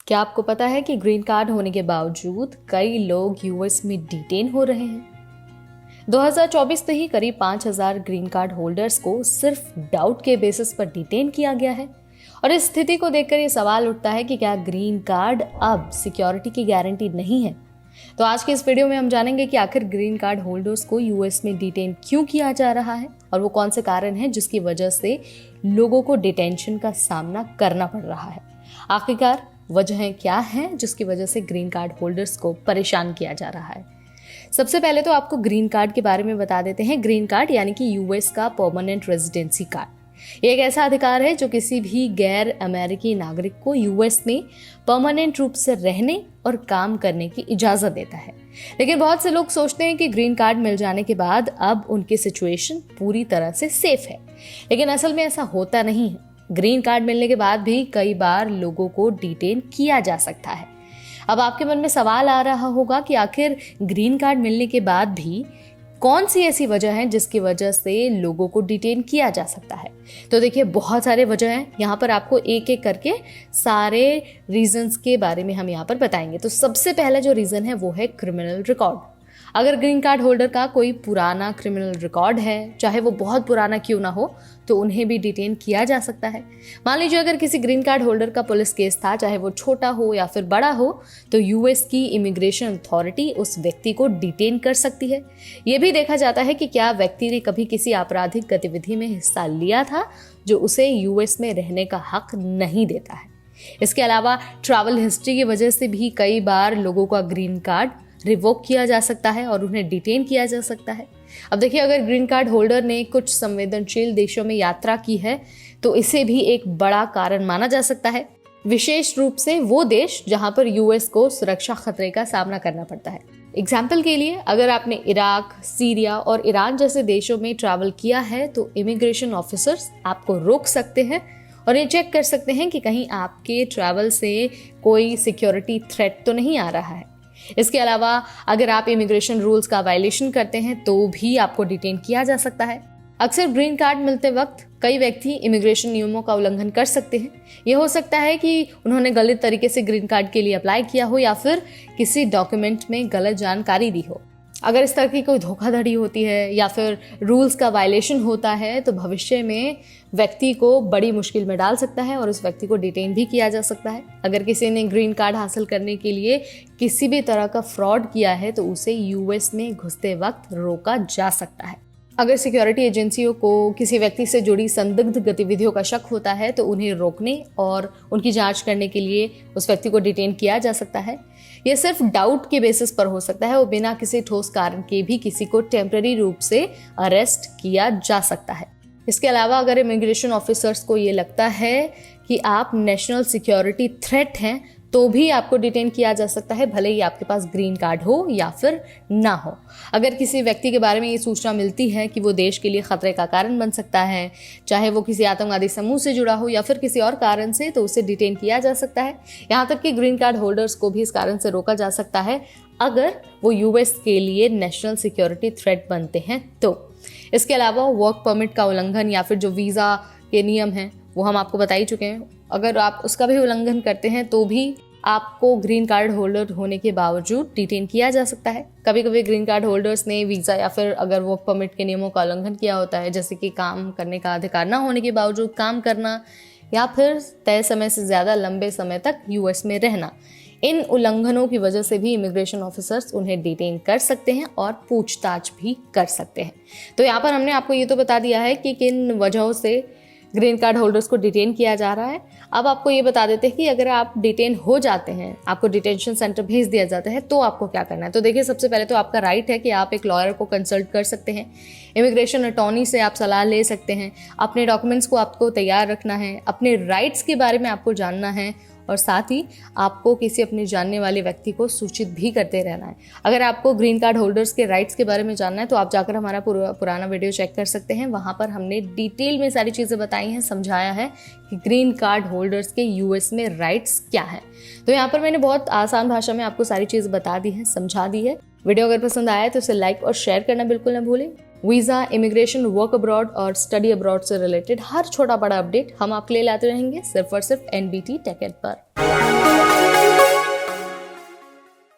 क्या आपको पता है कि ग्रीन कार्ड होने के बावजूद कई लोग यूएस में डिटेन हो रहे हैं। 2024 में ही करीब 5,000 ग्रीन कार्ड होल्डर्स को सिर्फ डाउट के बेसिस पर डिटेन किया गया है। और इस स्थिति को देखकर ये सवाल उठता है कि क्या ग्रीन कार्ड अब सिक्योरिटी की गारंटी नहीं है। तो आज के इस वीडियो में हम जानेंगे कि आखिर ग्रीन कार्ड होल्डर्स को यूएस में डिटेन क्यों किया जा रहा है और वो कौन से कारण हैं जिसकी वजह से लोगों को डिटेंशन का सामना करना पड़ रहा है। आखिरकार वजहें क्या हैं जिसकी वजह से ग्रीन कार्ड होल्डर्स को परेशान किया जा रहा है। सबसे पहले तो आपको ग्रीन कार्ड के बारे में बता देते हैं। ग्रीन कार्ड यानी कि यूएस का परमानेंट रेजिडेंसी कार्ड। ये एक ऐसा अधिकार है जो किसी भी गैर अमेरिकी नागरिक को यूएस में परमानेंट रूप से रहने और काम करने की इजाजत देता है। लेकिन बहुत से लोग सोचते हैं कि ग्रीन कार्ड मिल जाने के बाद अब उनकी सिचुएशन पूरी तरह से सेफ है, लेकिन असल में ऐसा होता नहीं है। ग्रीन कार्ड मिलने के बाद भी कई बार लोगों को डिटेन किया जा सकता है। अब आपके मन में सवाल आ रहा होगा कि आखिर ग्रीन कार्ड मिलने के बाद भी कौन सी ऐसी वजह है जिसकी वजह से लोगों को डिटेन किया जा सकता है। तो देखिए, बहुत सारे वजह हैं। यहाँ पर आपको एक एक करके सारे रीजंस के बारे में हम यहाँ पर बताएंगे। तो सबसे पहला जो रीजन है वो है क्रिमिनल रिकॉर्ड। अगर ग्रीन कार्ड होल्डर का कोई पुराना क्रिमिनल रिकॉर्ड है, चाहे वो बहुत पुराना क्यों ना हो, तो उन्हें भी डिटेन किया जा सकता है। मान लीजिए अगर किसी ग्रीन कार्ड होल्डर का पुलिस केस था, चाहे वो छोटा हो या फिर बड़ा हो, तो यूएस की इमिग्रेशन अथॉरिटी उस व्यक्ति को डिटेन कर सकती है। ये भी देखा जाता है कि क्या व्यक्ति ने कभी किसी आपराधिक गतिविधि में हिस्सा लिया था जो उसे यूएस में रहने का हक नहीं देता है। इसके अलावा ट्रैवल हिस्ट्री की वजह से भी कई बार लोगों का ग्रीन कार्ड रिवोक किया जा सकता है और उन्हें डिटेन किया जा सकता है। अब देखिए, अगर ग्रीन कार्ड होल्डर ने कुछ संवेदनशील देशों में यात्रा की है तो इसे भी एक बड़ा कारण माना जा सकता है, विशेष रूप से वो देश जहां पर यूएस को सुरक्षा खतरे का सामना करना पड़ता है। एग्जाम्पल के लिए, अगर आपने इराक, सीरिया और ईरान जैसे देशों में ट्रैवल किया है तो इमिग्रेशन ऑफिसर्स आपको रोक सकते हैं और ये चेक कर सकते हैं कि कहीं आपके ट्रैवल से कोई सिक्योरिटी थ्रेट तो नहीं आ रहा है। इसके अलावा अगर आप इमिग्रेशन रूल्स का वायलेशन करते हैं तो भी आपको डिटेन किया जा सकता है। अक्सर ग्रीन कार्ड मिलते वक्त कई व्यक्ति इमिग्रेशन नियमों का उल्लंघन कर सकते हैं। यह हो सकता है कि उन्होंने गलत तरीके से ग्रीन कार्ड के लिए अप्लाई किया हो या फिर किसी डॉक्यूमेंट में गलत जानकारी दी हो। अगर इस तरह की कोई धोखाधड़ी होती है या फिर रूल्स का वायलेशन होता है तो भविष्य में व्यक्ति को बड़ी मुश्किल में डाल सकता है और उस व्यक्ति को डिटेन भी किया जा सकता है। अगर किसी ने ग्रीन कार्ड हासिल करने के लिए किसी भी तरह का फ्रॉड किया है तो उसे यूएस में घुसते वक्त रोका जा सकता है। अगर सिक्योरिटी एजेंसियों को किसी व्यक्ति से जुड़ी संदिग्ध गतिविधियों का शक होता है तो उन्हें रोकने और उनकी जांच करने के लिए उस व्यक्ति को डिटेन किया जा सकता है। यह सिर्फ डाउट के बेसिस पर हो सकता है और बिना किसी ठोस कारण के भी किसी को टेम्पररी रूप से अरेस्ट किया जा सकता है। इसके अलावा अगर इमिग्रेशन ऑफिसर्स को ये लगता है कि आप नेशनल सिक्योरिटी थ्रेट हैं तो भी आपको डिटेन किया जा सकता है, भले ही आपके पास ग्रीन कार्ड हो या फिर ना हो। अगर किसी व्यक्ति के बारे में ये सूचना मिलती है कि वो देश के लिए खतरे का कारण बन सकता है, चाहे वो किसी आतंकवादी समूह से जुड़ा हो या फिर किसी और कारण से, तो उसे डिटेन किया जा सकता है। यहाँ तक कि ग्रीन कार्ड होल्डर्स को भी इस कारण से रोका जा सकता है अगर वो यूएस के लिए नेशनल सिक्योरिटी थ्रेट बनते हैं तो। इसके अलावा वर्क परमिट का उल्लंघन या फिर जो वीज़ा के नियम हैं वो हम आपको बता ही चुके हैं। अगर आप उसका भी उल्लंघन करते हैं तो भी आपको ग्रीन कार्ड होल्डर होने के बावजूद डिटेन किया जा सकता है। कभी कभी ग्रीन कार्ड होल्डर्स ने वीज़ा या फिर अगर वर्क परमिट के नियमों का उल्लंघन किया होता है, जैसे कि काम करने का अधिकार ना होने के बावजूद काम करना या फिर तय समय से ज़्यादा लंबे समय तक यूएस में रहना, इन उल्लंघनों की वजह से भी इमिग्रेशन ऑफिसर्स उन्हें डिटेन कर सकते हैं और पूछताछ भी कर सकते हैं। तो यहाँ पर हमने आपको ये तो बता दिया है कि किन वजहों से ग्रीन कार्ड होल्डर्स को डिटेन किया जा रहा है। अब आपको ये बता देते हैं कि अगर आप डिटेन हो जाते हैं, आपको डिटेंशन सेंटर भेज दिया जाता है, तो आपको क्या करना है। तो देखिए, सबसे पहले तो आपका राइट है कि आप एक लॉयर को कंसल्ट कर सकते हैं। इमिग्रेशन अटॉर्नी से आप सलाह ले सकते हैं। अपने डॉक्यूमेंट्स को आपको तैयार रखना है, अपने राइट्स के बारे में आपको जानना है और साथ ही आपको किसी अपने जानने वाले व्यक्ति को सूचित भी करते रहना है। अगर आपको ग्रीन कार्ड होल्डर्स के राइट्स के बारे में जानना है तो आप जाकर हमारा पुराना वीडियो चेक कर सकते हैं। वहाँ पर हमने डिटेल में सारी चीज़ें बताई हैं, समझाया है कि ग्रीन कार्ड होल्डर्स के यूएस में राइट्स क्या हैं। तो यहाँ पर मैंने बहुत आसान भाषा में आपको सारी चीज़ बता दी है, समझा दी है। वीडियो अगर पसंद आया तो इसे लाइक और शेयर करना बिल्कुल ना भूलें। वीज़ा, इमिग्रेशन, वर्क अब्रॉड और स्टडी अब्रॉड से रिलेटेड हर छोटा बड़ा अपडेट हम आपके लिए लाते रहेंगे, सिर्फ और सिर्फ एनबीटी टेक एड पर।